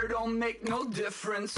don't make no difference.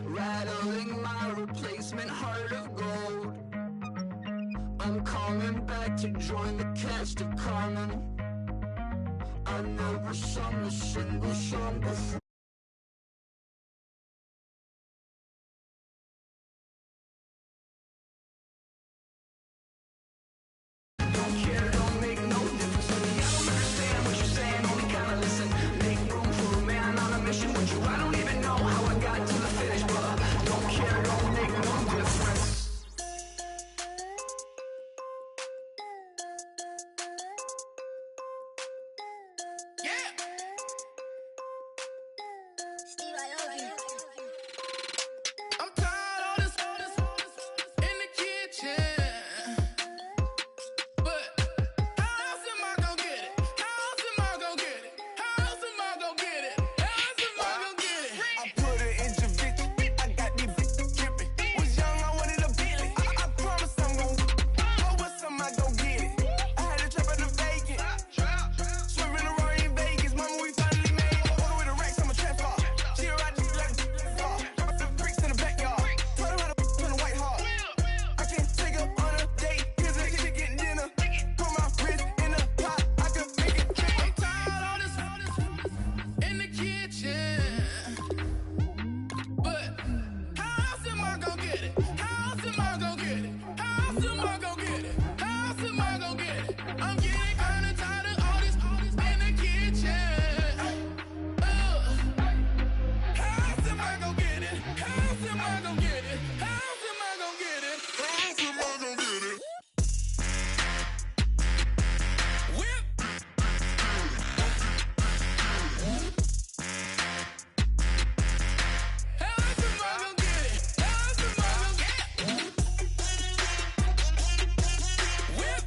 Rattling my replacement heart of gold. I'm coming back to join the cast of Carmen. I never sung a single song before. Don't care, don't make no difference to me. I don't understand what you're saying, only kinda listen. Make room for a man on a mission with you. I don't even know how I got to the finish, but don't care, don't make no difference. I'm tired of this in the kitchen. But how else am I gonna get it? How else am I gonna get it? How else am I gonna get it? How else am I gonna get it? I put it in Javic. I got these bitches dripping. Was young, I wanted a Bentley. I promise I'm gon' go with some, I gon' get it. I had a trip at the vacant. Swerving around in Vegas. Mama, we finally made it. Order with a Rex, I'm a trap star. She a ride just like a car. The bricks in the backyard. Tell her how to turn the white heart. I can't take her on a date. Here's a chicken dinner. Put my wrist in the pot. I could make it trick. I'm tired of this in the kitchen. But how else am I gonna get it? How else am I gonna get it? How else am I gonna get it? How else am I gonna get it? I'm getting kinda tired of all this in the kitchen. How else am I gonna get it? How else am I gonna get it? How else am I gonna get it? How else am I gonna get it? Whip. How else am I gonna get it? How else am I gonna get it? Whip.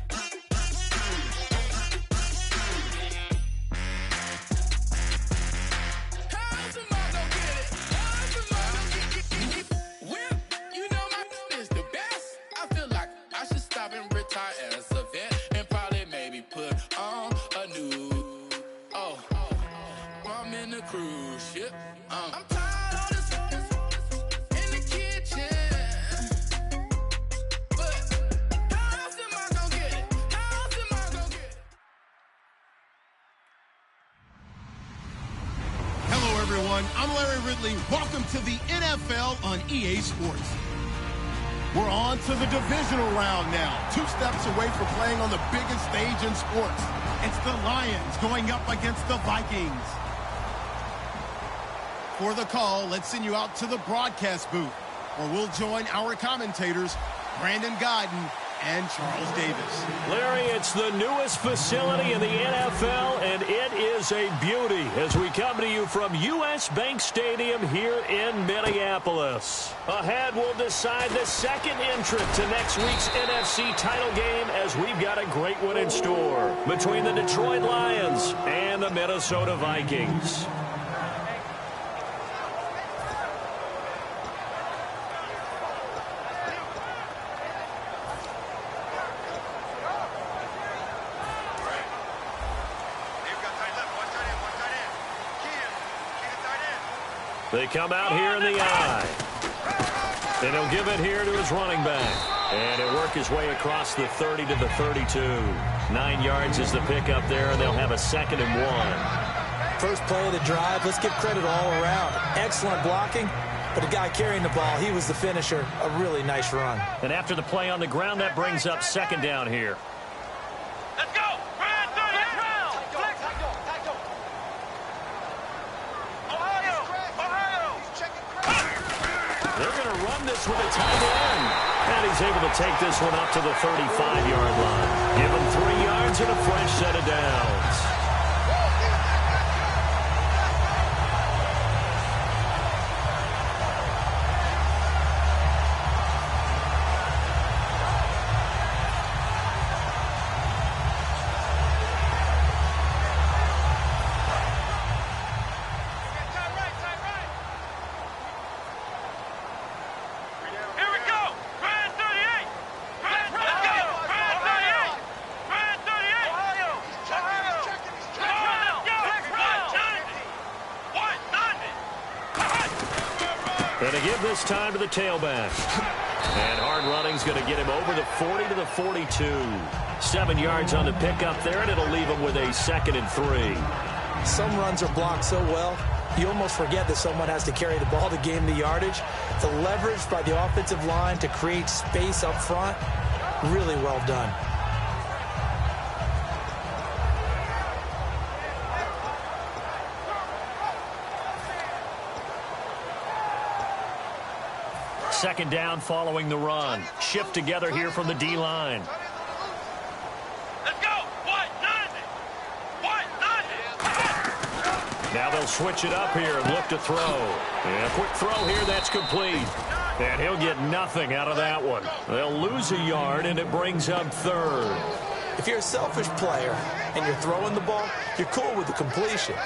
How else am I gonna get it? How else am I gonna get it? Whip. You know my is the best. I feel like I should stop and retire as a vet and probably maybe put on a new. Oh, I'm in the cruise ship. I'm tired of this in the kitchen. But how else am I gonna get it? How else am I gonna get it? Hello, everyone. I'm Larry Ridley. Welcome to the NFL on EA Sports. We're on to the divisional round now. 2 steps away from playing on the biggest stage in sports. It's the Lions going up against the Vikings. For the call, let's send you out to the broadcast booth, where we'll join our commentators, Brandon Godden and Charles Davis. Larry, it's the newest facility in the NFL, and it is a beauty as we come to you from U.S. Bank Stadium here in Minneapolis. Ahead, we'll decide the second entrant to next week's NFC title game as we've got a great one in store between the Detroit Lions and the Minnesota Vikings. They come out here in the eye. And he'll give it here to his running back. And he'll work his way across the 30 to the 32. 9 yards is the pickup there, and they'll have a 2nd and 1. First play of the drive, let's give credit all around. Excellent blocking, but the guy carrying the ball, he was the finisher. A really nice run. And after the play on the ground, that brings up 2nd down here. Let's go! They're going to run this with a tight end. And he's able to take this one up to the 35-yard line. Give him 3 yards and a fresh set of downs. Going to give this time to the tailback. And hard running's going to get him over the 40 to the 42. 7 yards on the pickup there, and it'll leave him with a 2nd and 3. Some runs are blocked so well, you almost forget that someone has to carry the ball to gain the yardage. The leverage by the offensive line to create space up front, really well done. Second down following the run. Shift together here from the D-line. Let's go. Now they'll switch it up here and look to throw. And a quick throw here, that's complete. And he'll get nothing out of that one. They'll lose a yard, and it brings up 3rd. If you're a selfish player and you're throwing the ball, you're cool with the completion.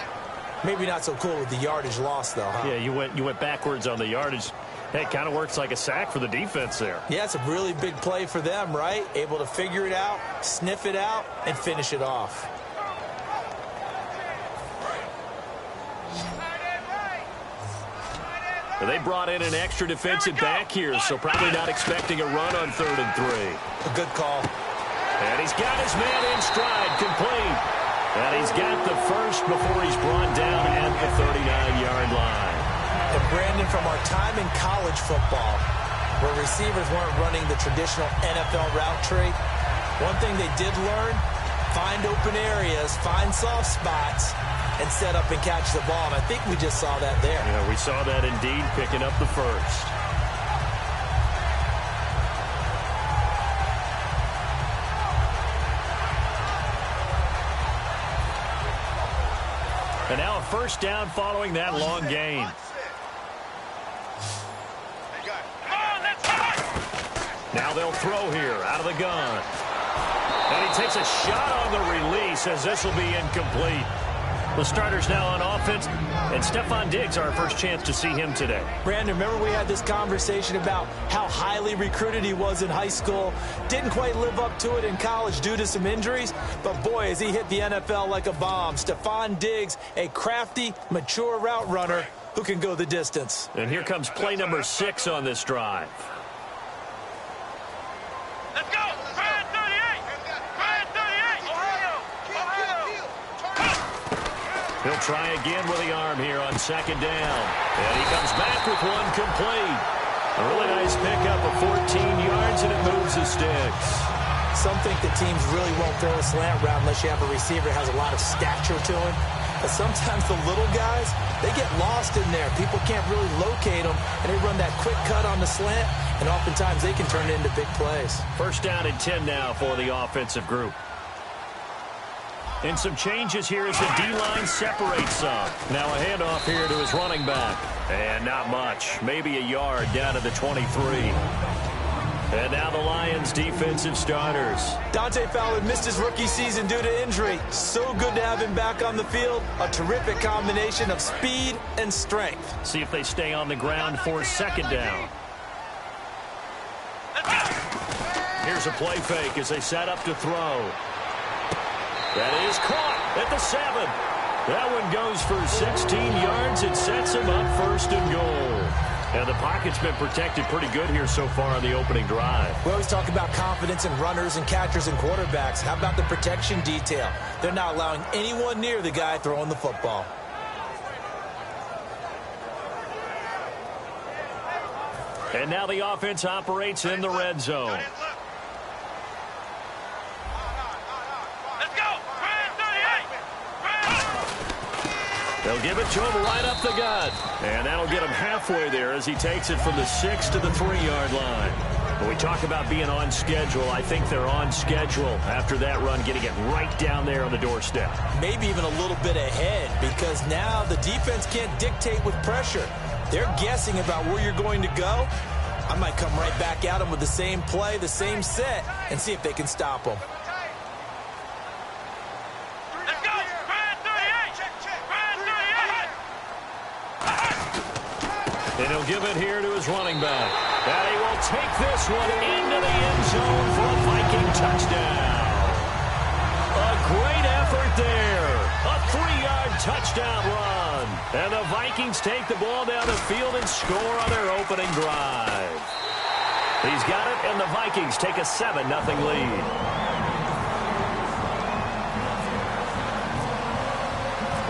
Maybe not so cool with the yardage loss, though, huh? Yeah, you went backwards on the yardage. Hey, it kind of works like a sack for the defense there. Yeah, it's a really big play for them, right? Able to figure it out, sniff it out, and finish it off. Well, they brought in an extra defensive back here, so probably not expecting a run on 3rd and 3. A good call. And he's got his man in stride, complete. And he's got the first before he's brought down at the 39-yard line. And Brandon, from our time in college football, where receivers weren't running the traditional NFL route tree, one thing they did learn, find open areas, find soft spots, and set up and catch the ball. And I think we just saw that there. Yeah, we saw that indeed, picking up the first. And now a first down following that long gain. Now they'll throw here out of the gun. And he takes a shot on the release as this will be incomplete. The starter's now on offense, and Stephon Diggs, our first chance to see him today. Brandon, remember we had this conversation about how highly recruited he was in high school. Didn't quite live up to it in college due to some injuries, but boy, has he hit the NFL like a bomb. Stephon Diggs, a crafty, mature route runner who can go the distance. And here comes play number 6 on this drive. Let's go. Brand 38. Brand 38. Ohio. He'll try again with the arm here on 2nd down. And he comes back with one complete. A really nice pickup of 14 yards, and it moves the sticks. Some think that teams really won't throw a slant route unless you have a receiver that has a lot of stature to him. But sometimes the little guys, they get lost in there. People can't really locate them, and they run that quick cut on the slant, and oftentimes they can turn it into big plays. First down and 10 now for the offensive group. And some changes here as the D-line separates some. Now a handoff here to his running back. And not much. Maybe a yard down to the 23. And now the Lions' defensive starters. Dante Fowler missed his rookie season due to injury. So good to have him back on the field. A terrific combination of speed and strength. See if they stay on the ground for 2nd down. Here's a play fake as they set up to throw. That is caught at the 7. That one goes for 16 yards. It sets him up 1st and goal. And the pocket's been protected pretty good here so far on the opening drive. We always talk about confidence in runners and catchers and quarterbacks. How about the protection detail? They're not allowing anyone near the guy throwing the football. And now the offense operates in the red zone. They'll give it to him right up the gut. And that'll get him halfway there as he takes it from the 6 to the 3-yard line. When we talk about being on schedule, I think they're on schedule after that run, getting it right down there on the doorstep. Maybe even a little bit ahead, because now the defense can't dictate with pressure. They're guessing about where you're going to go. I might come right back at them with the same play, the same set, and see if they can stop them. And he'll give it here to his running back. And he will take this one into the end zone for a Viking touchdown. A great effort there. A 3-yard touchdown run. And the Vikings take the ball down the field and score on their opening drive. He's got it, and the Vikings take a 7-0 lead.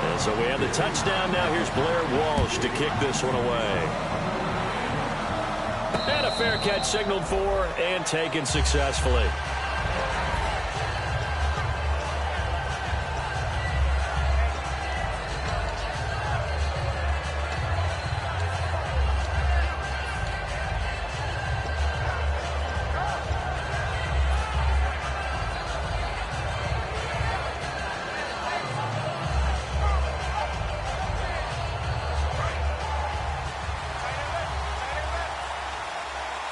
And so we have the touchdown. Now here's Blair Walsh to kick this one away. And a fair catch signaled for and taken successfully.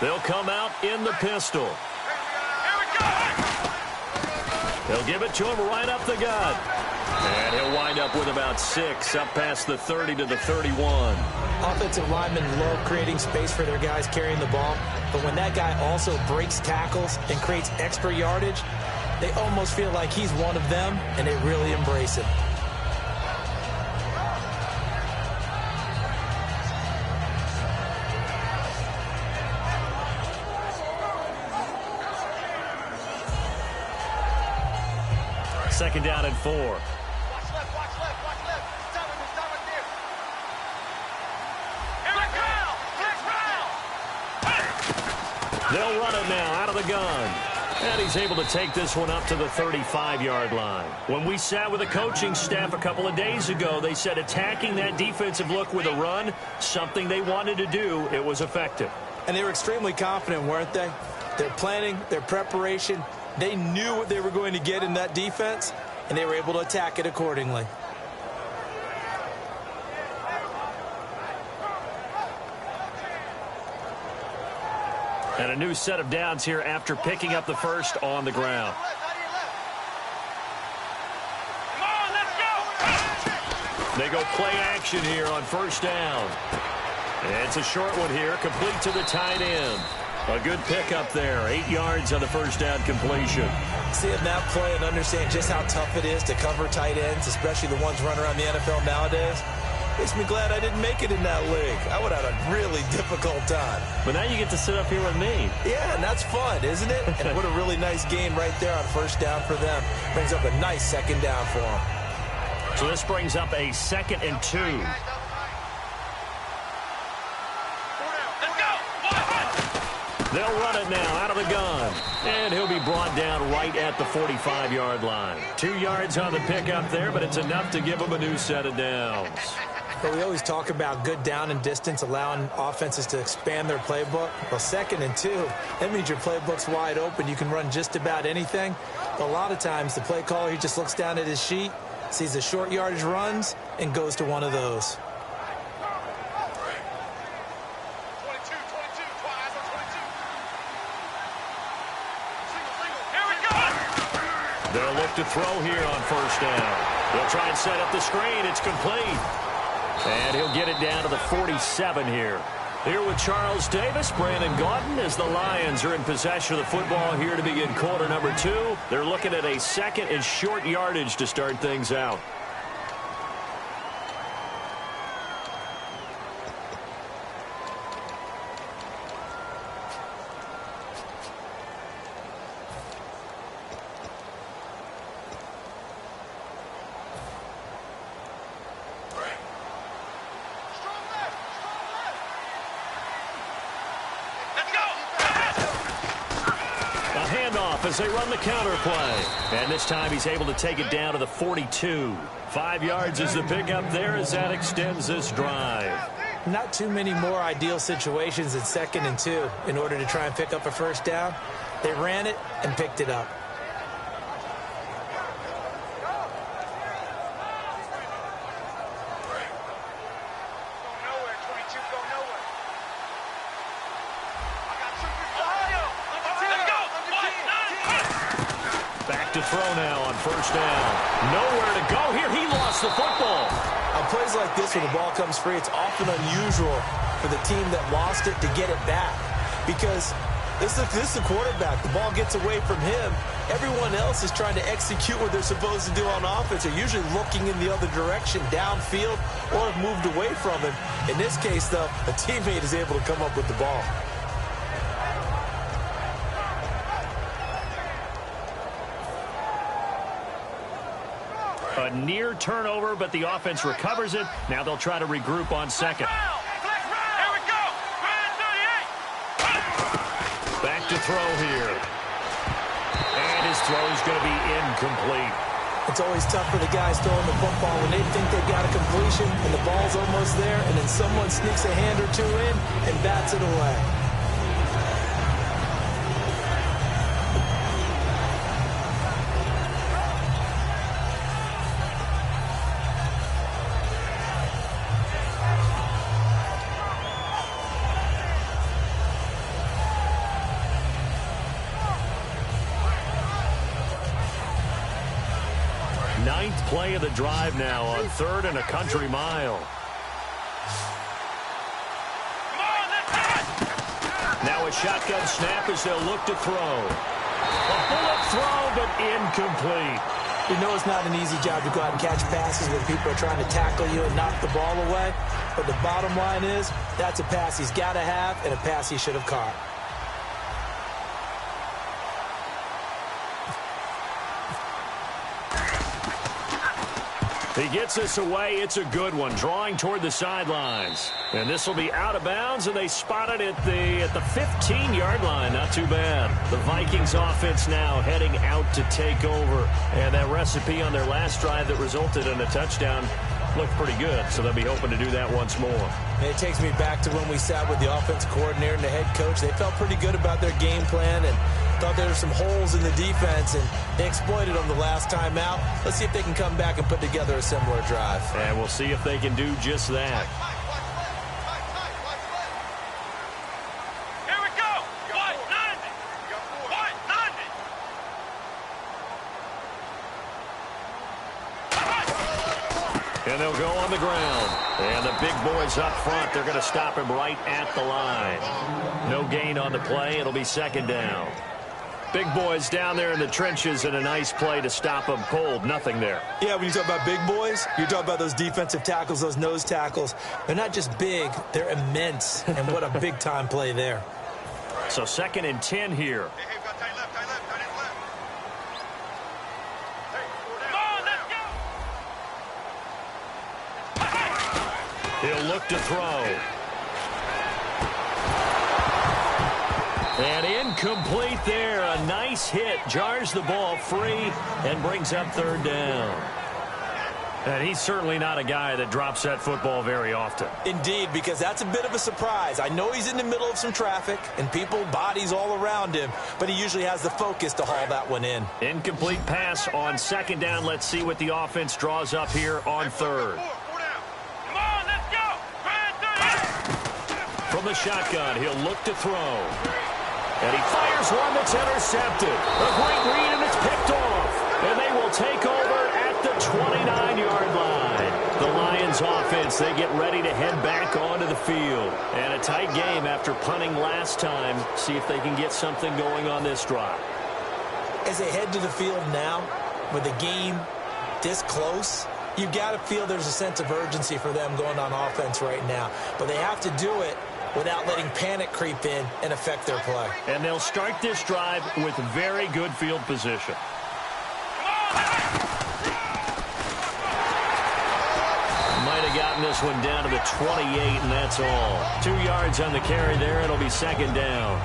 They'll come out in the pistol. They'll give it to him right up the gut. And he'll wind up with about 6, up past the 30 to the 31. Offensive linemen love creating space for their guys carrying the ball, but when that guy also breaks tackles and creates extra yardage, they almost feel like he's one of them, and they really embrace him. Second down and 4. Watch left, watch left, watch left. Stop right there. Here we go! They'll run it now out of the gun. And he's able to take this one up to the 35-yard line. When we sat with the coaching staff a couple of days ago, they said attacking that defensive look with a run, something they wanted to do, it was effective. And they were extremely confident, weren't they? Their planning, their preparation, they knew what they were going to get in that defense, and they were able to attack it accordingly. And a new set of downs here after picking up the first on the ground. They go play action here on first down. And it's a short one here, complete to the tight end. A good pickup there, 8 yards on the first down completion. Seeing that play and understand just how tough it is to cover tight ends, especially the ones running around the NFL nowadays, makes me glad I didn't make it in that league. I would have had a really difficult time. But now you get to sit up here with me. Yeah, and that's fun, isn't it? And what a really nice game right there on first down for them. Brings up a nice second down for them. So this brings up a 2nd and 2. They'll run it now out of the gun. And he'll be brought down right at the 45-yard line. 2 yards on the pickup there, but it's enough to give him a new set of downs. But we always talk about good down and distance, allowing offenses to expand their playbook. Well, 2nd and 2, that means your playbook's wide open. You can run just about anything. But a lot of times, the play caller, he just looks down at his sheet, sees the short yardage runs, and goes to one of those. They'll look to throw here on first down. They'll try and set up the screen. It's complete. And he'll get it down to the 47 here. Here with Charles Davis, Brandon Gaudin, as the Lions are in possession of the football here to begin quarter number 2. They're looking at a 2nd and short yardage to start things out. off as they run the counter play. And this time he's able to take it down to the 42. 5 yards is the pickup there as that extends this drive. Not too many more ideal situations in 2nd and 2 in order to try and pick up a first down. They ran it and picked it up. Back to throw now on first down. Nowhere to go here. He lost the football. On plays like this where the ball comes free, it's often unusual for the team that lost it to get it back. Because this is the quarterback. The ball gets away from him. Everyone else is trying to execute what they're supposed to do on offense. They're usually looking in the other direction, downfield, or have moved away from him. In this case, though, a teammate is able to come up with the ball. A near turnover, but the offense recovers it. Now they'll try to regroup on second. Back to throw here. And his throw is going to be incomplete. It's always tough for the guys throwing the football when they think they've got a completion and the ball's almost there, and then someone sneaks a hand or two in and bats it away. Ninth play of the drive now on 3rd and a country mile. Now a shotgun snap as they'll look to throw. A bullet throw, but incomplete. You know it's not an easy job to go out and catch passes when people are trying to tackle you and knock the ball away. But the bottom line is, that's a pass he's got to have and a pass he should have caught. He gets this away. It's a good one, drawing toward the sidelines. And this will be out of bounds, and they spot it at the 15-yard line. Not too bad. The Vikings offense now heading out to take over. And that recipe on their last drive that resulted in a touchdown looked pretty good, so they'll be hoping to do that once more. And it takes me back to when we sat with the offensive coordinator and the head coach. They felt pretty good about their game plan and thought there were some holes in the defense, and they exploited them the last time out. Let's see if they can come back and put together a similar drive. And we'll see if they can do just that. Here we go. 190. 190. And they'll go on the ground. And the big boys up front, they're going to stop him right at the line. No gain on the play. It'll be 2nd down. Big boys down there in the trenches, and a nice play to stop them cold. Nothing there. Yeah, when you talk about big boys, you're talking about those defensive tackles, those nose tackles. They're not just big, they're immense. And what a big-time play there. So 2nd and 10 here. He'll look to throw. And incomplete there. A nice hit. Jars the ball free and brings up 3rd down. And he's certainly not a guy that drops that football very often. Indeed, because that's a bit of a surprise. I know he's in the middle of some traffic and people, bodies all around him, but he usually has the focus to haul that one in. Incomplete pass on 2nd down. Let's see what the offense draws up here on 3rd. From the shotgun, he'll look to throw. And he fires one that's intercepted. A great read, and it's picked off. And they will take over at the 29-yard line. The Lions offense, they get ready to head back onto the field. And a tight game after punting last time. See if they can get something going on this drive. As they head to the field now, with the game this close, you've got to feel there's a sense of urgency for them going on offense right now. But they have to do it without letting panic creep in and affect their play. And they'll start this drive with very good field position. Might have gotten this one down to the 28, and that's all. 2 yards on the carry there. It'll be 2nd down.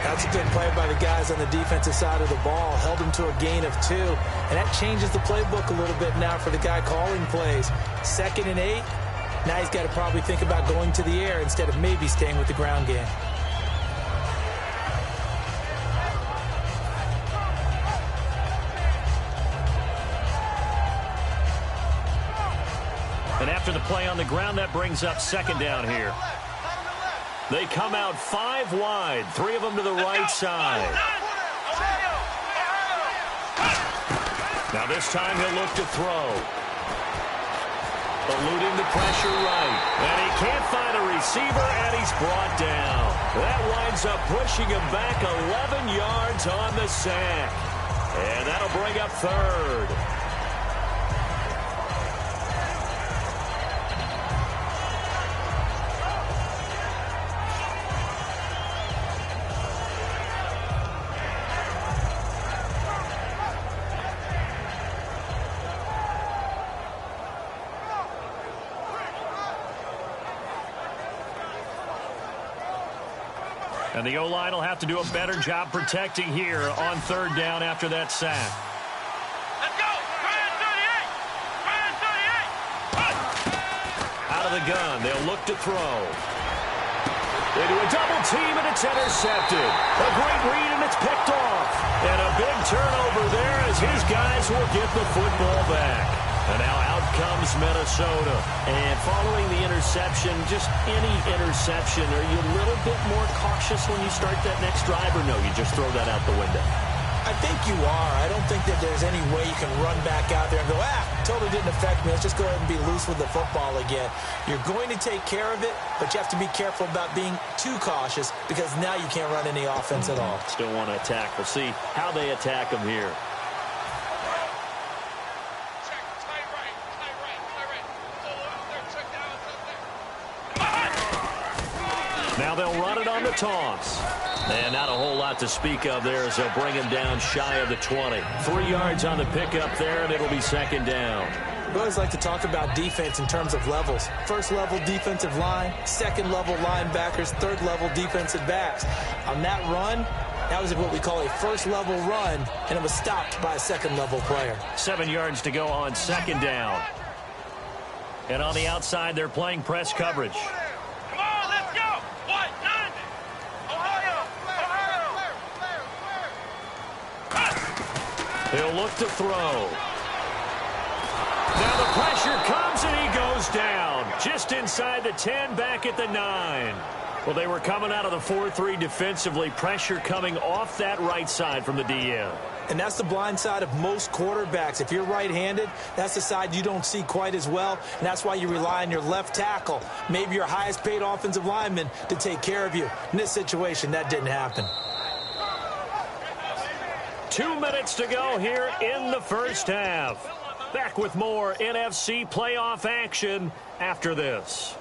That's a good play by the guys on the defensive side of the ball. Held him to a gain of 2. And that changes the playbook a little bit now for the guy calling plays. 2nd and 8. Now he's got to probably think about going to the air instead of maybe staying with the ground game. And after the play on the ground, that brings up 2nd down here. They come out 5 wide, 3 of them to the right side. Now this time he'll look to throw. Eluding the pressure right. And he can't find a receiver, and he's brought down. That winds up pushing him back 11 yards on the sack. And that'll bring up 3rd. And the O-line will have to do a better job protecting here on 3rd down after that sack. Let's go! Ryan 38! Out of the gun, they'll look to throw. They do a double team, and it's intercepted. A great read, and it's picked off. And a big turnover there as his guys will get the football back. And now out comes Minnesota. And following the interception, just any interception, are you a little bit more cautious when you start that next drive, or no, you just throw that out the window? I think you are. I don't think that there's any way you can run back out there and go, totally didn't affect me. Let's just go ahead and be loose with the football again. You're going to take care of it, but you have to be careful about being too cautious because now you can't run any offense at all. Still want to attack. We'll see how they attack them here. Now they'll run it on the toss. And not a whole lot to speak of there as they'll bring him down shy of the 20. 3 yards on the pickup there, and it'll be 2nd down. We always like to talk about defense in terms of levels. 1st level defensive line, 2nd level linebackers, 3rd level defensive backs. On that run, that was what we call a 1st level run, and it was stopped by a 2nd level player. 7 yards to go on 2nd down. And on the outside, they're playing press coverage. He'll look to throw. Now the pressure comes, and he goes down. Just inside the 10, back at the 9. Well, they were coming out of the 4-3 defensively. Pressure coming off that right side from the DN. And that's the blind side of most quarterbacks. If you're right-handed, that's the side you don't see quite as well. And that's why you rely on your left tackle, maybe your highest-paid offensive lineman, to take care of you. In this situation, that didn't happen. 2 minutes to go here in the first half. Back with more NFC playoff action after this.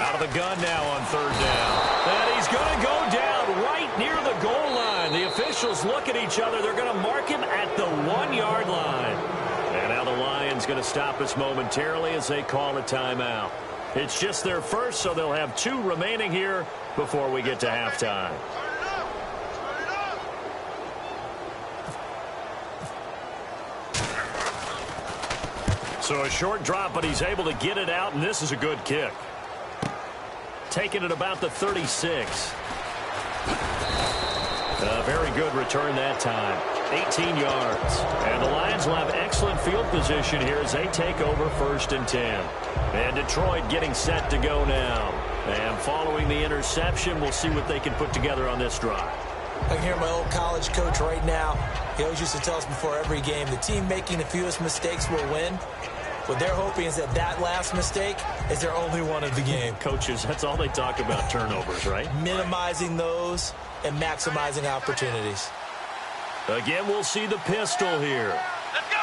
Out of the gun now on 3rd down. And he's going to go down right near the goal line. The officials look at each other. They're going to mark him at the 1-yard line. And now the Lions going to stop us momentarily as they call a timeout. It's just their first, so they'll have 2 remaining here before we get to halftime. So a short drop, but he's able to get it out, and this is a good kick. Taking it about the 36. A very good return that time. 18 yards. And the Lions will have excellent field position here as they take over 1st and 10. And Detroit getting set to go now. And following the interception, we'll see what they can put together on this drive. I can hear my old college coach right now. He always used to tell us before every game, the team making the fewest mistakes will win. What they're hoping is that that last mistake is their only one of the game. Coaches, that's all they talk about, turnovers, right? Minimizing those and maximizing opportunities. Again, we'll see the pistol here. Let's go!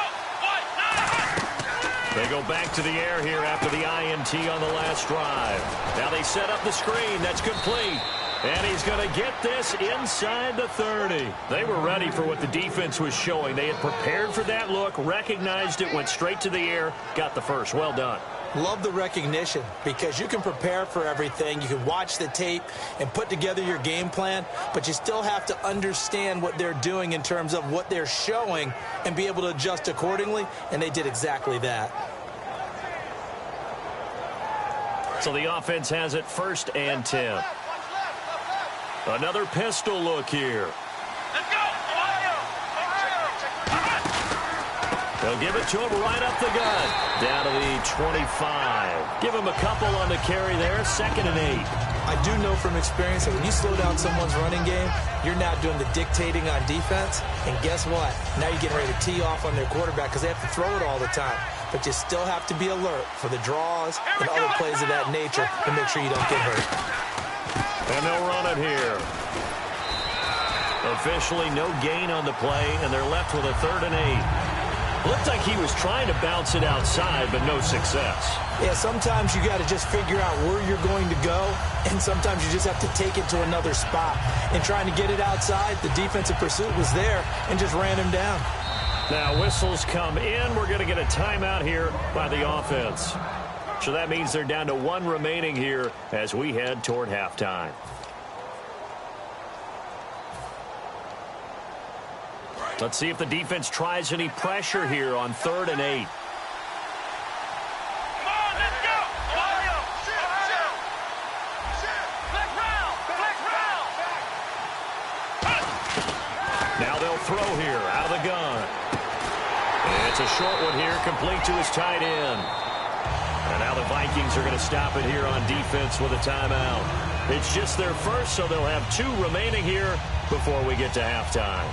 They go back to the air here after the INT on the last drive. Now they set up the screen. That's complete. And he's going to get this inside the 30. They were ready for what the defense was showing. They had prepared for that look, recognized it, went straight to the air, got the first. Well done. Love the recognition because you can prepare for everything. You can watch the tape and put together your game plan, but you still have to understand what they're doing in terms of what they're showing and be able to adjust accordingly, and they did exactly that. So the offense has it 1st and 10. Another pistol look here. Let's go, Ohio! They'll give it to him right up the gut. Down to the 25. Give him a couple on the carry there. 2nd and 8. I do know from experience that when you slow down someone's running game, you're not doing the dictating on defense. And guess what? Now you're getting ready to tee off on their quarterback because they have to throw it all the time. But you still have to be alert for the draws and other plays of that nature to make sure you don't get hurt. And they'll run it here. Officially no gain on the play, and they're left with a 3rd and 8. Looked like he was trying to bounce it outside, but no success. Yeah, sometimes you got to just figure out where you're going to go, and sometimes you just have to take it to another spot. And trying to get it outside, the defensive pursuit was there and just ran him down. Now whistles come in. We're going to get a timeout here by the offense. So that means they're down to 1 remaining here as we head toward halftime. Let's see if the defense tries any pressure here on 3rd and 8. Come on, let's go! Ohio! Black round! Now they'll throw here out of the gun. And it's a short one here, complete to his tight end. And now the Vikings are going to stop it here on defense with a timeout. It's just their first, so they'll have 2 remaining here before we get to halftime.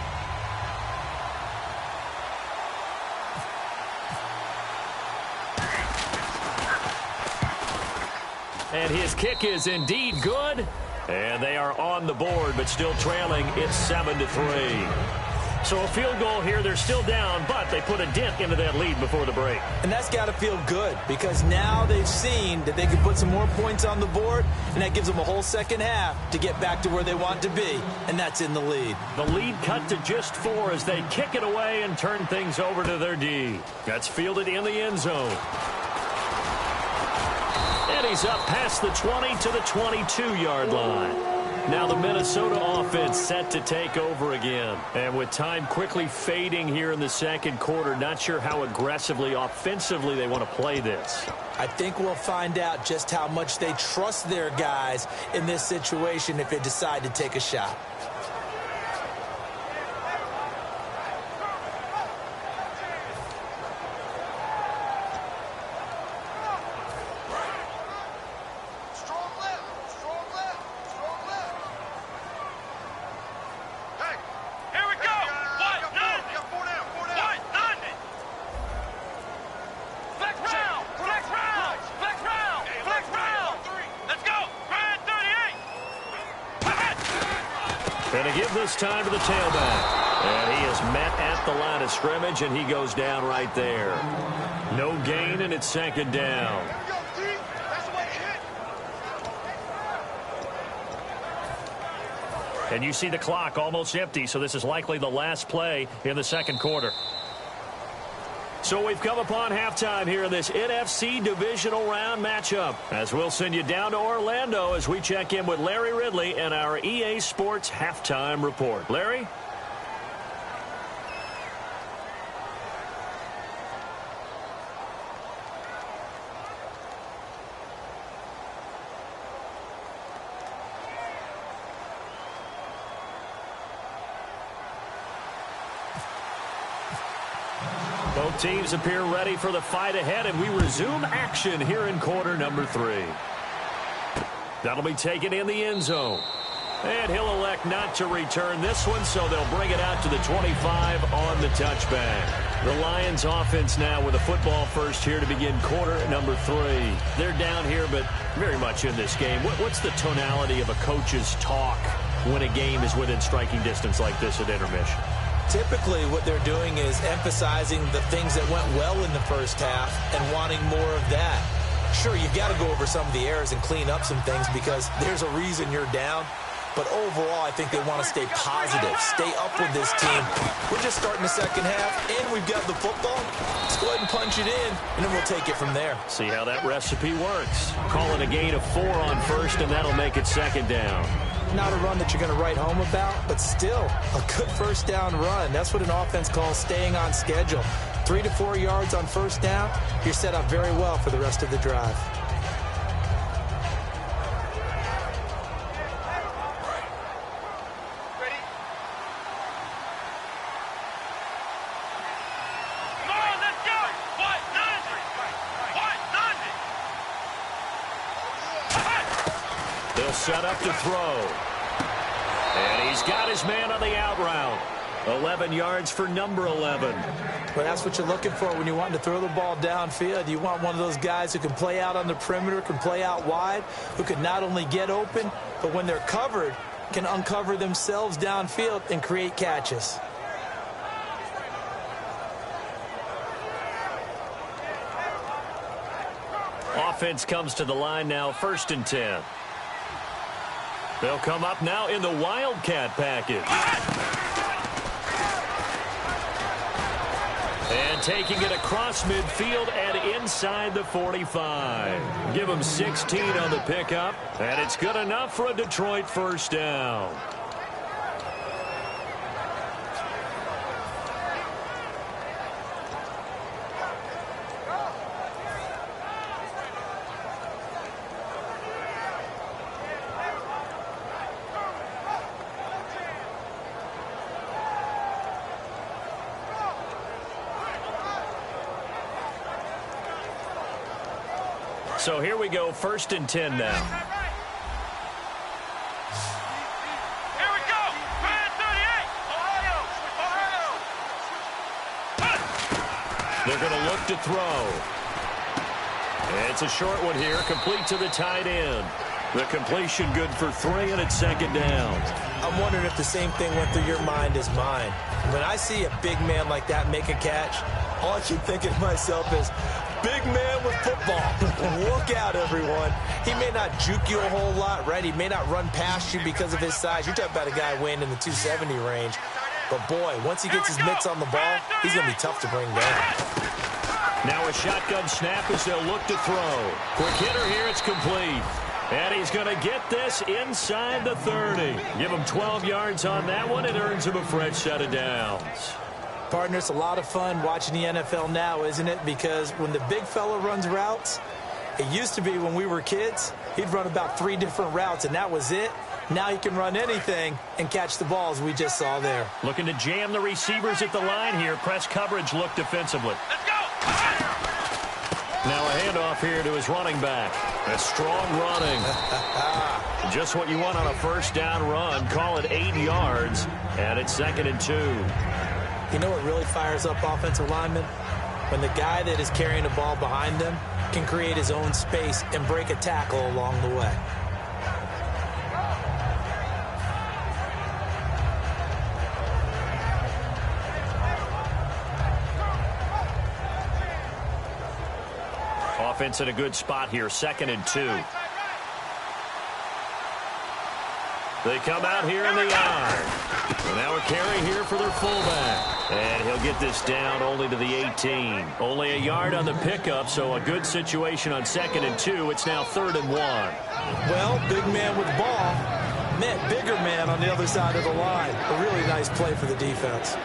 And his kick is indeed good. And they are on the board, but still trailing. It's 7-3. So a field goal here. They're still down, but they put a dent into that lead before the break. And that's got to feel good because now they've seen that they can put some more points on the board, and that gives them a whole second half to get back to where they want to be, and that's in the lead. The lead cut to just 4 as they kick it away and turn things over to their D. That's fielded in the end zone. And he's up past the 20 to the 22-yard line. Now the Minnesota offense set to take over again. And with time quickly fading here in the second quarter, not sure how aggressively, offensively they want to play this. I think we'll find out just how much they trust their guys in this situation if they decide to take a shot. And to give this time to the tailback. And he is met at the line of scrimmage, and he goes down right there. No gain, and it's 2nd down. And you see the clock almost empty, so this is likely the last play in the second quarter. So we've come upon halftime here in this NFC divisional round matchup, as we'll send you down to Orlando as we check in with Larry Ridley and our EA Sports halftime report. Larry? Both teams appear ready for the fight ahead, and we resume action here in quarter number 3. That'll be taken in the end zone. And he'll elect not to return this one, so they'll bring it out to the 25 on the touchback. The Lions offense now with a football first here to begin quarter number 3. They're down here, but very much in this game. What's the tonality of a coach's talk when a game is within striking distance like this at intermission? Typically, what they're doing is emphasizing the things that went well in the first half and wanting more of that. Sure, you've got to go over some of the errors and clean up some things because there's a reason you're down. But overall, I think they want to stay positive, stay up with this team. We're just starting the second half, and we've got the football. Let's go ahead and punch it in, and then we'll take it from there. See how that recipe works. Call it a gain of 4 on first, and that'll make it second down. Not a run that you're going to write home about, but still a good first down run. That's what an offense calls staying on schedule. 3 to 4 yards on first down, you're set up very well for the rest of the drive. They'll set up to throw. And he's got his man on the out route. 11 yards for number 11. Well, that's what you're looking for when you're wanting to throw the ball downfield. You want one of those guys who can play out on the perimeter, can play out wide, who can not only get open, but when they're covered, can uncover themselves downfield and create catches. Offense comes to the line now, 1st and 10. They'll come up now in the Wildcat package. And taking it across midfield and inside the 45. Give them 16 on the pickup, and it's good enough for a Detroit first down. So here we go, 1st and 10 now. Here we go. Man 38. Ohio. They're going to look to throw. It's a short one here, complete to the tight end. The completion good for 3, and it's 2nd down. I'm wondering if the same thing went through your mind as mine. When I see a big man like that make a catch, all I keep thinking to myself is, big man with football. Look out, everyone. He may not juke you a whole lot, right? He may not run past you because of his size. You're talking about a guy weighing in the 270 range. But, boy, once he gets his mitts on the ball, he's going to be tough to bring down. Now a shotgun snap as they'll look to throw. Quick hitter here, it's complete. And he's going to get this inside the 30. Give him 12 yards on that one. It earns him a fresh set of downs. Partner, it's a lot of fun watching the NFL now, isn't it? Because when the big fella runs routes, it used to be when we were kids, he'd run about 3 different routes, and that was it. Now he can run anything and catch the balls we just saw there. Looking to jam the receivers at the line here. Press coverage look defensively. Let's go. Now a handoff here to his running back. A strong running. Just what you want on a first down run. Call it 8 yards, and it's 2nd and 2. You know what really fires up offensive linemen? When the guy that is carrying the ball behind them can create his own space and break a tackle along the way. Offense in a good spot here, 2nd and 2. They come out here in the yard. And now a carry here for their fullback. And he'll get this down only to the 18. Only a yard on the pickup, so a good situation on 2nd and 2. It's now 3rd and 1. Well, big man with ball meant bigger man on the other side of the line. A really nice play for the defense.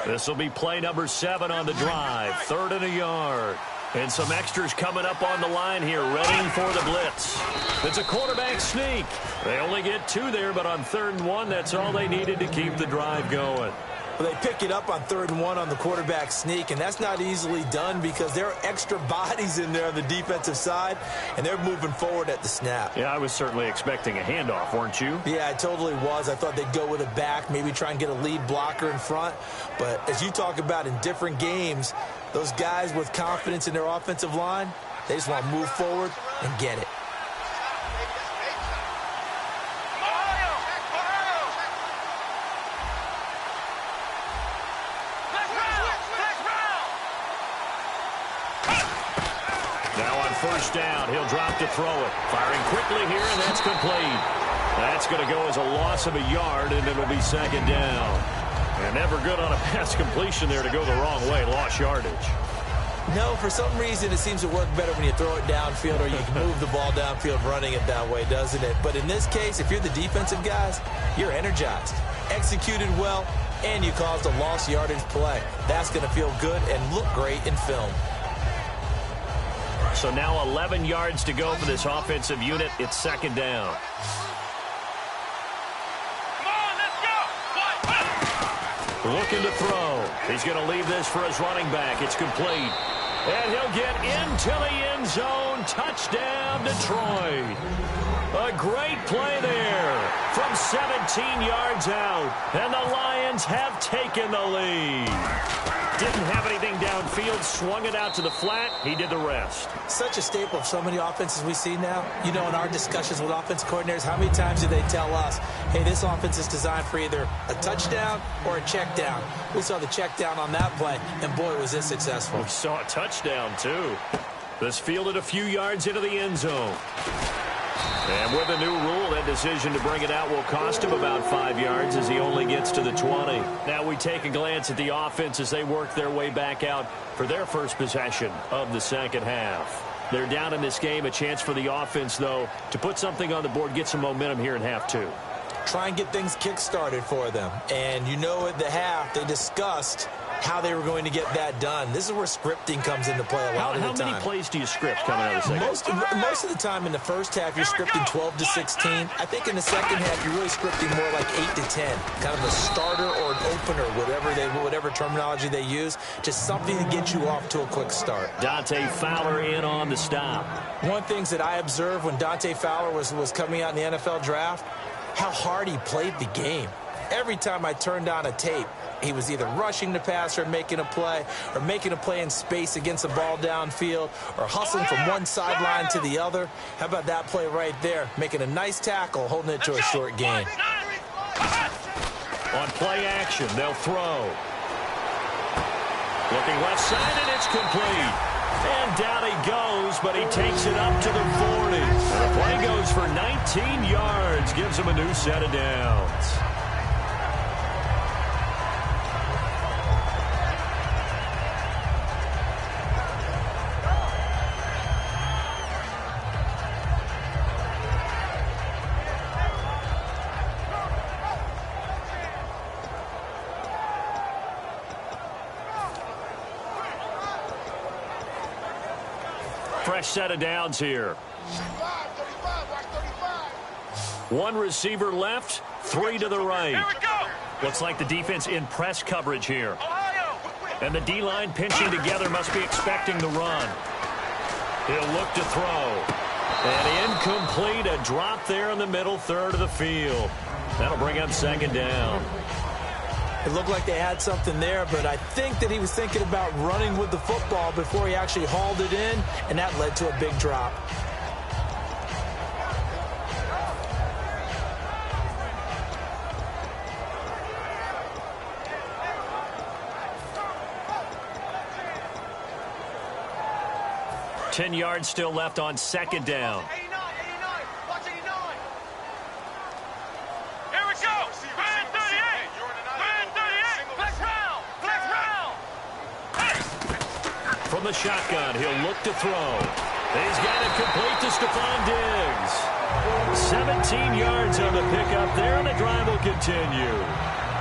This will be play number 7 on the drive. 3rd and a yard. And some extras coming up on the line here, ready for the blitz. It's a quarterback sneak. They only get 2 there, but on 3rd and 1, that's all they needed to keep the drive going. Well, they pick it up on 3rd and 1 on the quarterback sneak, and that's not easily done because there are extra bodies in there on the defensive side, and they're moving forward at the snap. Yeah, I was certainly expecting a handoff, weren't you? Yeah, I totally was. I thought they'd go with a back, maybe try and get a lead blocker in front. But as you talk about in different games, those guys with confidence in their offensive line, they just want to move forward and get it. First down, he'll drop to throw it. Firing quickly here, and that's complete. That's going to go as a loss of a yard, and it'll be 2nd down. And never good on a pass completion there to go the wrong way. Lost yardage. No, for some reason it seems to work better when you throw it downfield or you can move the ball downfield running it that way, doesn't it? But in this case, if you're the defensive guys, you're energized, executed well, and you caused a lost yardage play. That's going to feel good and look great in film. So now 11 yards to go for this offensive unit. It's 2nd down. Come on, let's go. Looking to throw. He's going to leave this for his running back. It's complete. And he'll get into the end zone. Touchdown, Detroit. A great play there from 17 yards out. And the Lions have taken the lead. Didn't have anything downfield, swung it out to the flat. He did the rest. Such a staple of so many offenses we see now. You know, in our discussions with offensive coordinators, how many times do they tell us, hey, this offense is designed for either a touchdown or a check down. We saw the check down on that play, and boy, was this successful. We saw a touchdown, too. This fielded a few yards into the end zone. And with a new rule, that decision to bring it out will cost him about 5 yards as he only gets to the 20. Now we take a glance at the offense as they work their way back out for their first possession of the second half. They're down in this game. A chance for the offense, though, to put something on the board, get some momentum here in half 2. Try and get things kick-started for them. And you know at the half, they discussed how they were going to get that done. This is where scripting comes into play a lot of the time. How many plays do you script coming out of the second? Most of the time in the first half, you're scripting 12 to 16. I think in the second half, you're really scripting more like 8 to 10. Kind of a starter or an opener, whatever terminology they use. Just something to get you off to a quick start. Dante Fowler in on the stop. One thing that I observed when Dante Fowler was coming out in the NFL draft, how hard he played the game. Every time I turned on a tape, he was either rushing the passer, making a play in space against the ball downfield, or hustling from one sideline to the other. How about that play right there? Making a nice tackle, holding it to a short gain. On play action, they'll throw. Looking left side, and it's complete. And down he goes, but he takes it up to the 40. And the play goes for 19 yards, gives him a new set of downs. Fresh set of downs here. 1 receiver left, 3 to the right. Looks like the defense in press coverage here. And the D-line pinching together, must be expecting the run. He'll look to throw. And incomplete, a drop there in the middle third of the field. That'll bring up 2nd down. It looked like they had something there, but I think that he was thinking about running with the football before he actually hauled it in, and that led to a big drop. Ten yards still left on 2nd down. From the shotgun, he'll look to throw. He's got it complete to Stephon Diggs. 17 yards on the pickup there, and the drive will continue.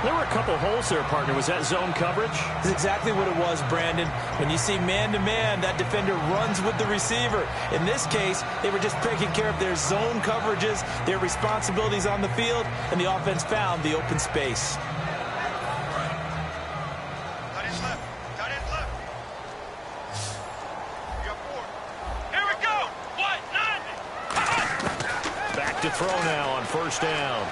There were a couple holes there, partner. Was that zone coverage? That's exactly what it was, Brandon. When you see man-to-man, that defender runs with the receiver. In this case, they were just taking care of their zone coverages, their responsibilities on the field, and the offense found the open space. to throw now on first down.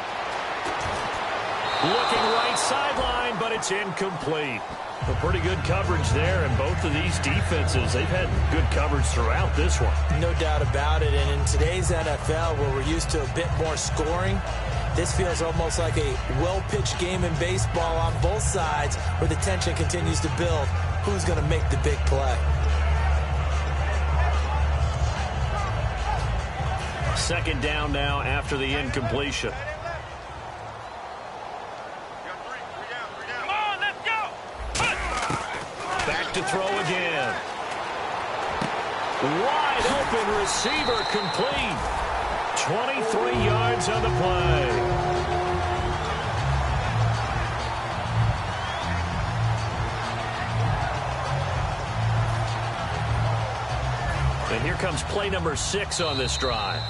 Looking right sideline, but it's incomplete. A pretty good coverage there, and both of these defenses, they've had good coverage throughout this one. No doubt about it, and in today's NFL, where we're used to a bit more scoring, this feels almost like a well-pitched game in baseball on both sides, where the tension continues to build. Who's going to make the big play? Second down now after the incompletion. Back to throw again. Wide open receiver complete. 23 yards on the play. And here comes play number 6 on this drive.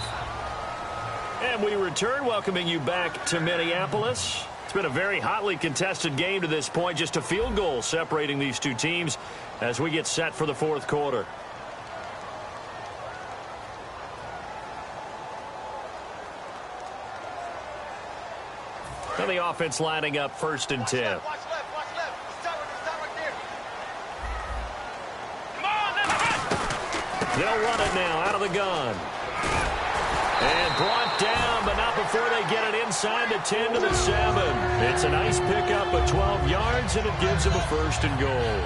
And we return, welcoming you back to Minneapolis. It's been a very hotly contested game to this point. Just a field goal separating these two teams as we get set for the fourth quarter. And the offense lining up first and 10. Watch left. Stop right there. Come on, let's go. They'll run it now out of the gun. And brought down, but not before they get it inside the 10 to the 7. It's a nice pickup of 12 yards, and it gives them a first and goal.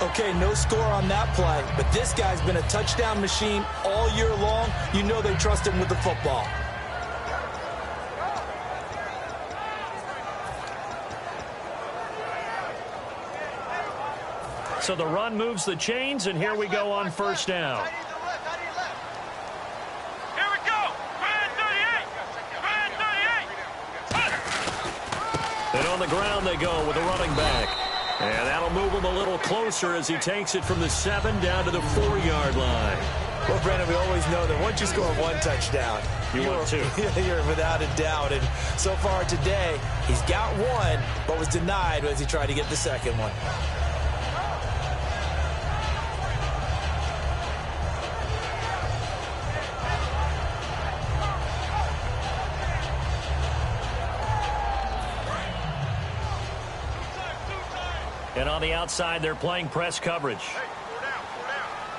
Okay, no score on that play, but this guy's been a touchdown machine all year long. You know they trust him with the football. So the run moves the chains, and here we go on first down. And on the ground they go with a running back. And that'll move him a little closer as he takes it from the 7 down to the 4-yard line. Well, Brandon, we always know that once you score one touchdown, want two. You're without a doubt. And so far today, he's got one, but was denied as he tried to get the second one. And on the outside, they're playing press coverage. Hey, four down.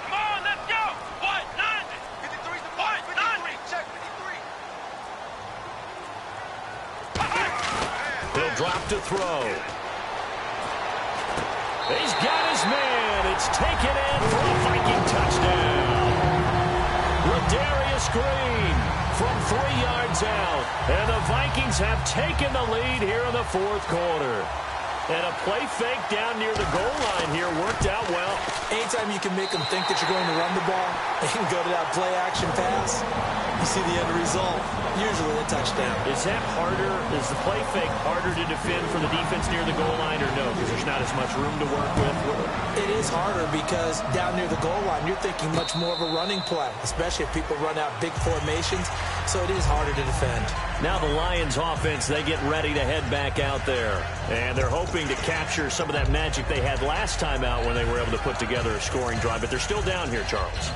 Come on, let's go. What? 53 to 5. Check 53. He'll drop to throw. He's got his man. It's taken in for a Viking touchdown. Ladarius Green from 3 yards out. And the Vikings have taken the lead here in the fourth quarter. And a play fake down near the goal line here worked out well. Anytime you can make them think that you're going to run the ball, they can go to that play-action pass. You see the end result, usually a touchdown. Is that harder? Is the play fake harder to defend for the defense near the goal line or no? Because there's not as much room to work with? It is harder because down near the goal line, you're thinking much more of a running play, especially if people run out big formations. So it is harder to defend. Now the Lions offense, they get ready to head back out there. And they're hoping to capture some of that magic they had last time out when they were able to put together a scoring drive. But they're still down here, Charles.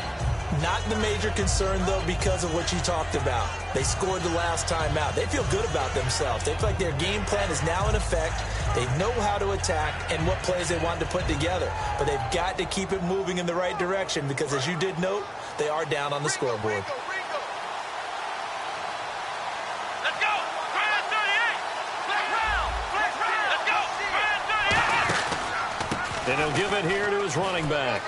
Not the major concern, though, because of what you talked about. They scored the last time out. They feel good about themselves. They feel like their game plan is now in effect. They know how to attack and what plays they want to put together. But they've got to keep it moving in the right direction because, as you did note, they are down on the scoreboard. Let's go. Grand 38. Flex round. Let's go. Grand 38. And he'll give it here to his running back.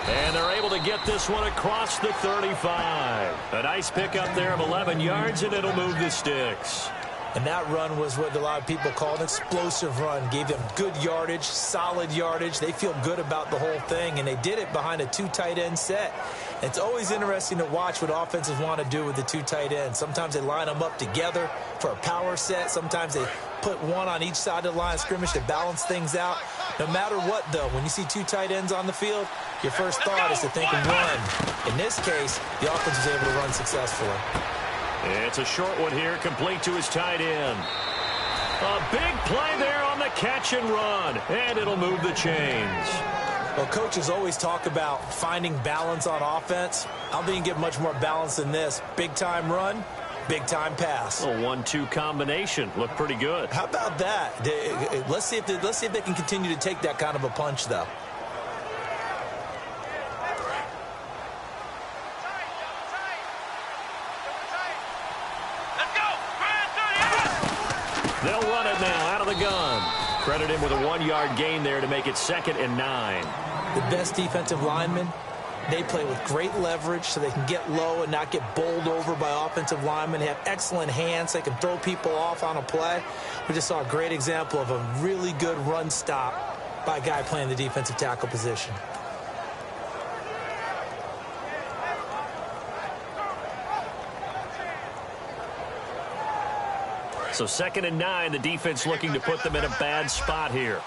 And they're able to get this one across the 35. A nice pickup there of 11 yards, and it'll move the sticks. And that run was what a lot of people call an explosive run. Gave them good yardage, solid yardage. They feel good about the whole thing, and they did it behind a 2 tight end set. It's always interesting to watch what offenses want to do with the 2 tight ends. Sometimes they line them up together for a power set. Sometimes they put one on each side of the line of scrimmage to balance things out. No matter what, though, when you see 2 tight ends on the field, your first thought is to think and run. In this case, the offense was able to run successfully. It's a short one here, complete to his tight end. A big play there on the catch and run, and it'll move the chains. Well, coaches always talk about finding balance on offense. I don't think you can get much more balance than this. Big-time run, Big-time pass. A 1-2 combination. Looked pretty good. How about that? Let's see if they can continue to take that kind of a punch, though. They'll run it now out of the gun. Credit him with a 1-yard gain there to make it 2nd and 9. The best defensive linemen, they play with great leverage so they can get low and not get bowled over by offensive linemen. They have excellent hands. They can throw people off on a play. We just saw a great example of a really good run stop by a guy playing the defensive tackle position. So 2nd and 9, the defense looking to put them in a bad spot here.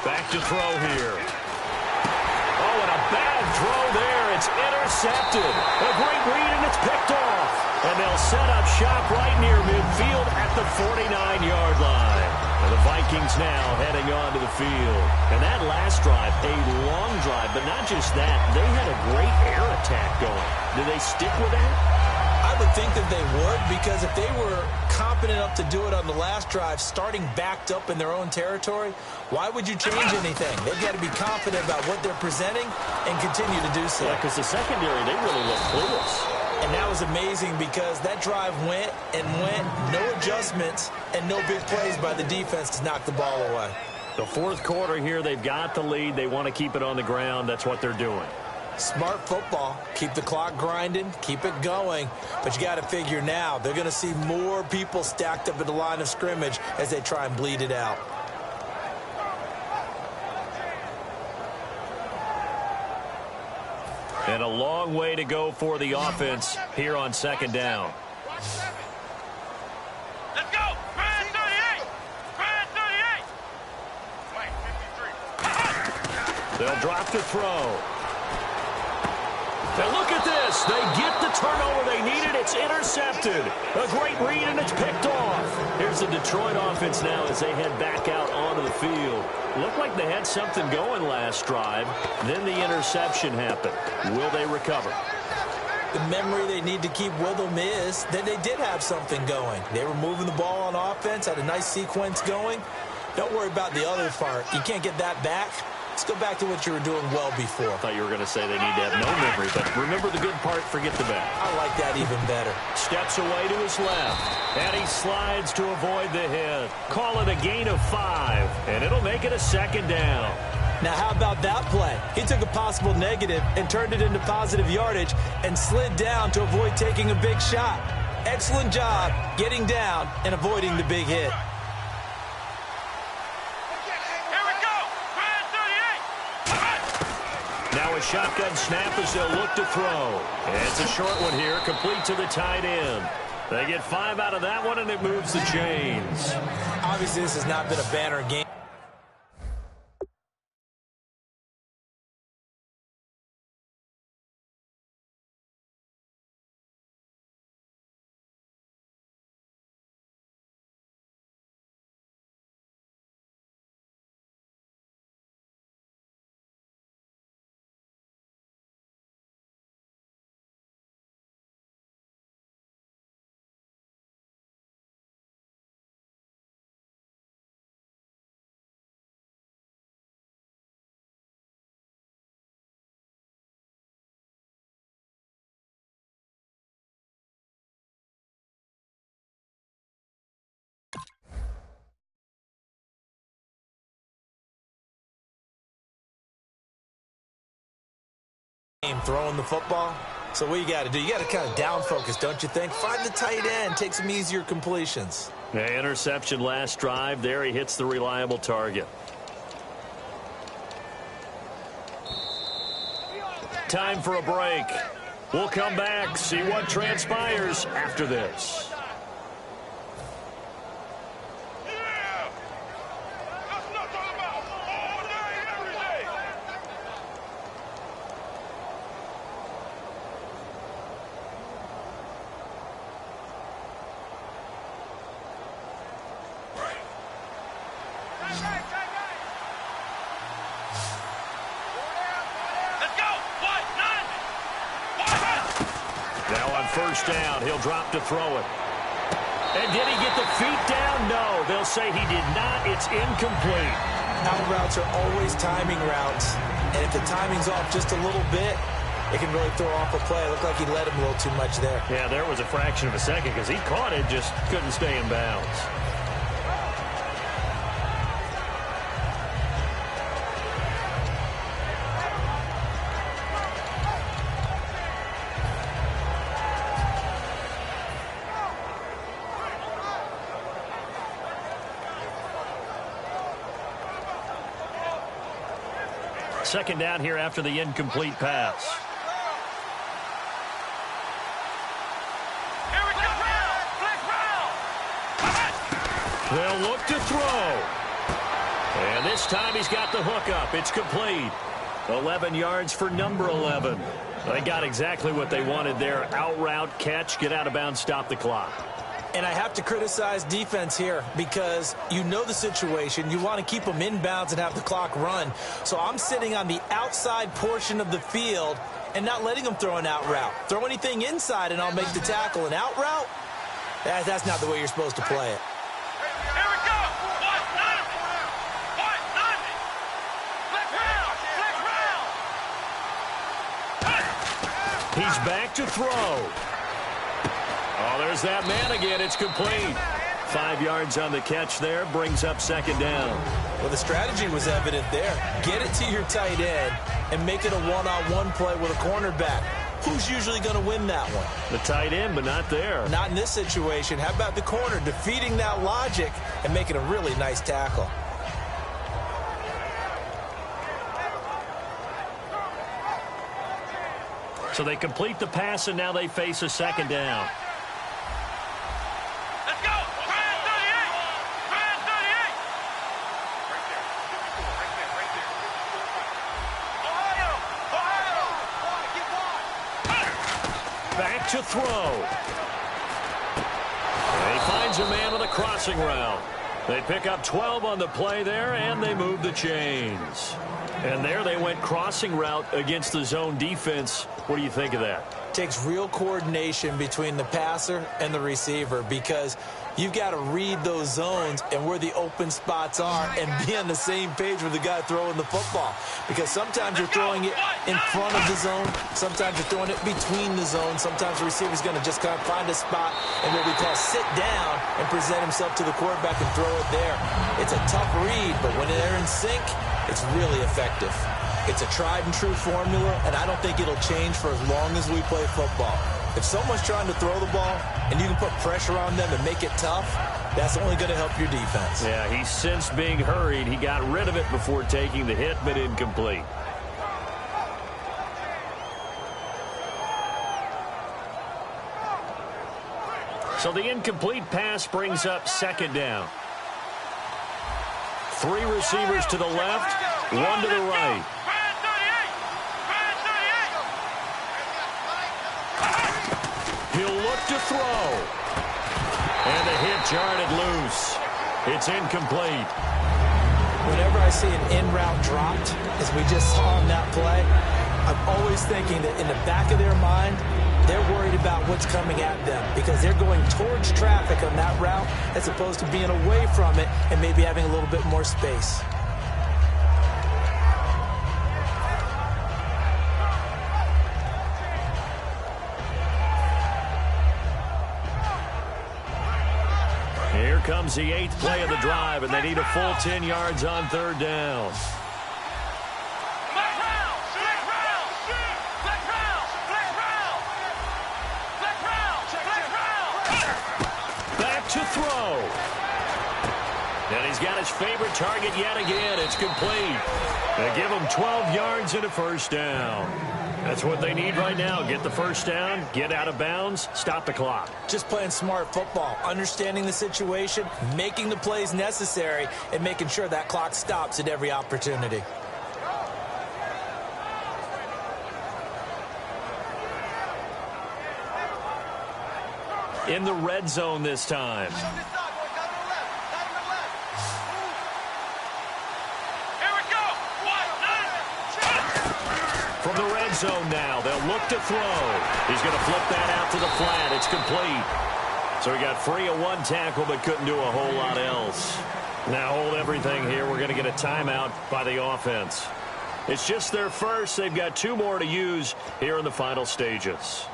Back to throw here. Oh, and a bad throw there. It's intercepted. A great read, and it's picked off. And they'll set up shop right near midfield at the 49-yard line. And the Vikings now heading onto the field. And that last drive, a long drive, but not just that. They had a great air attack going. Do they stick with that? I would think that they would, because if they were competent enough to do it on the last drive, starting backed up in their own territory, why would you change anything? They've got to be confident about what they're presenting and continue to do so. Yeah, because the secondary, they really look clueless. And that was amazing because that drive went and went, no adjustments, and no big plays by the defense to knock the ball away. The 4th quarter here, they've got the lead. They want to keep it on the ground. That's what they're doing. Smart football. Keep the clock grinding. Keep it going. But you got to figure now, they're going to see more people stacked up at the line of scrimmage as they try and bleed it out. And a long way to go for the offense here on 2nd down. Let's go! Brand 38! Brand 38! They'll drop to throw. And look at this. They get the turnover they needed. It's intercepted. A great read, and it's picked off. Here's the Detroit offense now as they head back out onto the field. Looked like they had something going last drive. Then the interception happened. Will they recover? The memory they need to keep with them is that they did have something going. They were moving the ball on offense, had a nice sequence going. Don't worry about the other part. You can't get that back. Let's go back to what you were doing well before. I thought you were going to say they need to have no memory, but remember the good part, forget the bad. I like that even better. Steps away to his left, and he slides to avoid the hit. Call it a gain of 5, and it'll make it a 2nd down. Now, how about that play? He took a possible negative and turned it into positive yardage and slid down to avoid taking a big shot. Excellent job getting down and avoiding the big hit. Now a shotgun snap as they'll look to throw. And it's a short one here, complete to the tight end. They get 5 out of that one, and it moves the chains. Obviously, this has not been a banner game. Throwing the football. So what you got to do, you got to kind of down focus, don't you think? Find the tight end, take some easier completions. The interception last drive. There he hits the reliable target. Time for a break. We'll come back, see what transpires after this. Let's go! 1, first down. He'll drop to throw it. And did he get the feet down? No, they'll say he did not. It's incomplete. Out routes are always timing routes. And if the timing's off just a little bit, it can really throw off a play. It looked like he let him a little too much there. Yeah, there was a fraction of a second because he caught it, just couldn't stay in bounds. Second down here after the incomplete pass. They'll look to throw. And this time he's got the hook up. It's complete. 11 yards for number 11. They got exactly what they wanted there. Out route, catch, get out of bounds, stop the clock. And I have to criticize defense here because you know the situation. You want to keep them in bounds and have the clock run. So I'm sitting on the outside portion of the field and not letting them throw an out route. Throw anything inside and I'll make the tackle. An out route? That's not the way you're supposed to play it. He's back to throw. Oh, there's that man again. It's complete. 5 yards on the catch there. Brings up second down. Well, the strategy was evident there. Get it to your tight end and make it a one-on-one play with a cornerback. Who's usually going to win that one? The tight end, but not there. Not in this situation. How about the corner defeating that logic and making a really nice tackle? So they complete the pass, and now they face a second down. Let's go! Brand 38! Brand 38! Right there. Ohio! Back to throw. And he finds a man with a crossing route. They pick up 12 on the play there, and they move the chains. And there they went crossing route against the zone defense. What do you think of that? Takes real coordination between the passer and the receiver because you've got to read those zones and where the open spots are and be on the same page with the guy throwing the football. Because sometimes you're throwing it in front of the zone. Sometimes you're throwing it between the zones. Sometimes the receiver's going to just kind of find a spot and what we call sit down and present himself to the quarterback and throw it there. It's a tough read, but when they're in sync, it's really effective. It's a tried-and-true formula, and I don't think it'll change for as long as we play football. If someone's trying to throw the ball and you can put pressure on them and make it tough, that's only going to help your defense. Yeah, he sensed being hurried. He got rid of it before taking the hit, but incomplete. So the incomplete pass brings up second down. 3 receivers to the left, 1 to the right. He'll look to throw. And the hit jarred it loose. It's incomplete. Whenever I see an in-route dropped, as we just saw on that play, I'm always thinking that in the back of their mind, they're worried about what's coming at them because they're going towards traffic on that route as opposed to being away from it and maybe having a little bit more space. Here comes the 8th play of the drive, and they need a full 10 yards on third down. Back to throw. And he's got his favorite target yet again. It's complete. They give him 12 yards and a first down. That's what they need right now. Get the first down, get out of bounds, stop the clock. Just playing smart football, understanding the situation, making the plays necessary, and making sure that clock stops at every opportunity. In the red zone this time. From the red zone now, they'll look to throw. He's going to flip that out to the flat. It's complete. So he got free of one tackle but couldn't do a whole lot else. Now hold everything here. We're going to get a timeout by the offense. It's just their first. They've got 2 more to use here in the final stages.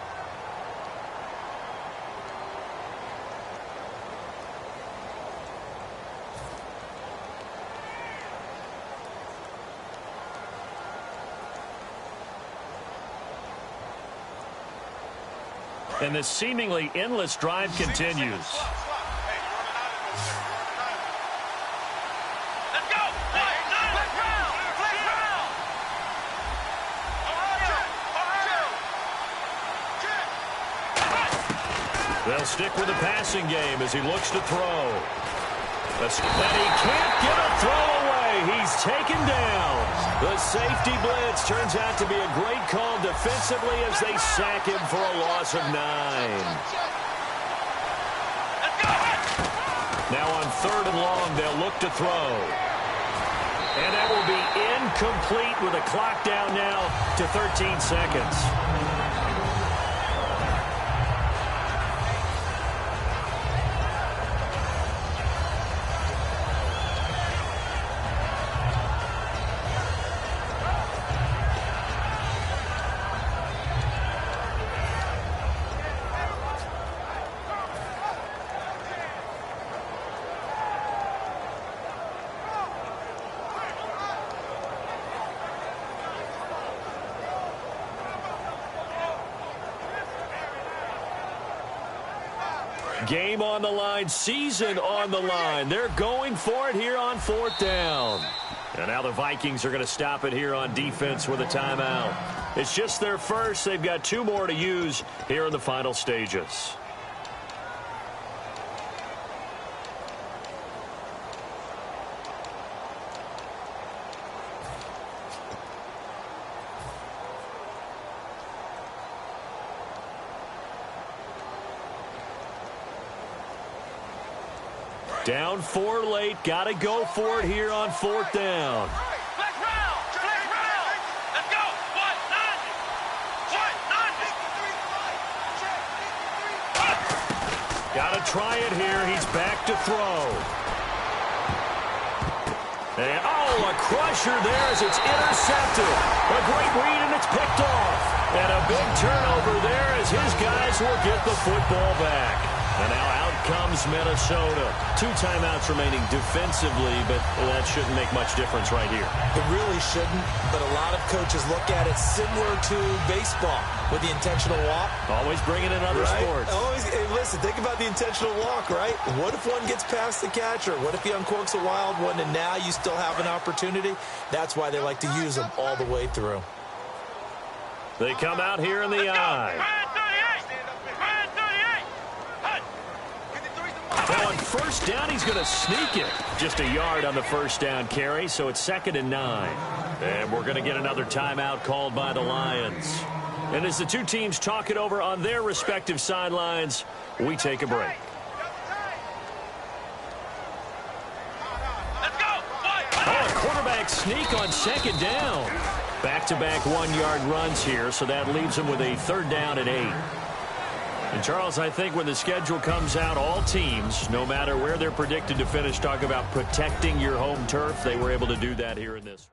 And this seemingly endless drive continues. They'll stick with the passing game as he looks to throw. And he can't get a throw away. He's taken down. The safety blitz turns out to be a great call defensively as they sack him for a loss of 9. Now on 3rd and long, they'll look to throw. And that will be incomplete with a clock down now to 13 seconds. Game on the line, season on the line. They're going for it here on 4th down. And now the Vikings are going to stop it here on defense with a timeout. It's just their first. They've got 2 more to use here in the final stages. Down 4 late. Got to go for it here on 4th down. Let's go. Got to try it here. He's back to throw. And, a crusher there as it's intercepted. A great read, and it's picked off. And a big turnover there as his guys will get the football back. And now out comes Minnesota. 2 timeouts remaining defensively, but that shouldn't make much difference right here. It really shouldn't, but a lot of coaches look at it similar to baseball with the intentional walk. Always bringing in other sports. Hey, listen, think about the intentional walk, right? What if one gets past the catcher? What if he uncorks a wild one and now you still have an opportunity? That's why they like to use them all the way through. They come out here in the eye. Well, on 1st down, he's going to sneak it. Just a yard on the 1st down carry, so it's 2nd and 9. And we're going to get another timeout called by the Lions. And as the 2 teams talk it over on their respective sidelines, we take a break. A quarterback sneak on 2nd down. Back-to-back 1-yard runs here, so that leaves him with a 3rd down and 8. And, Charles, I think when the schedule comes out, all teams, no matter where they're predicted to finish, talk about protecting your home turf. They were able to do that here in this.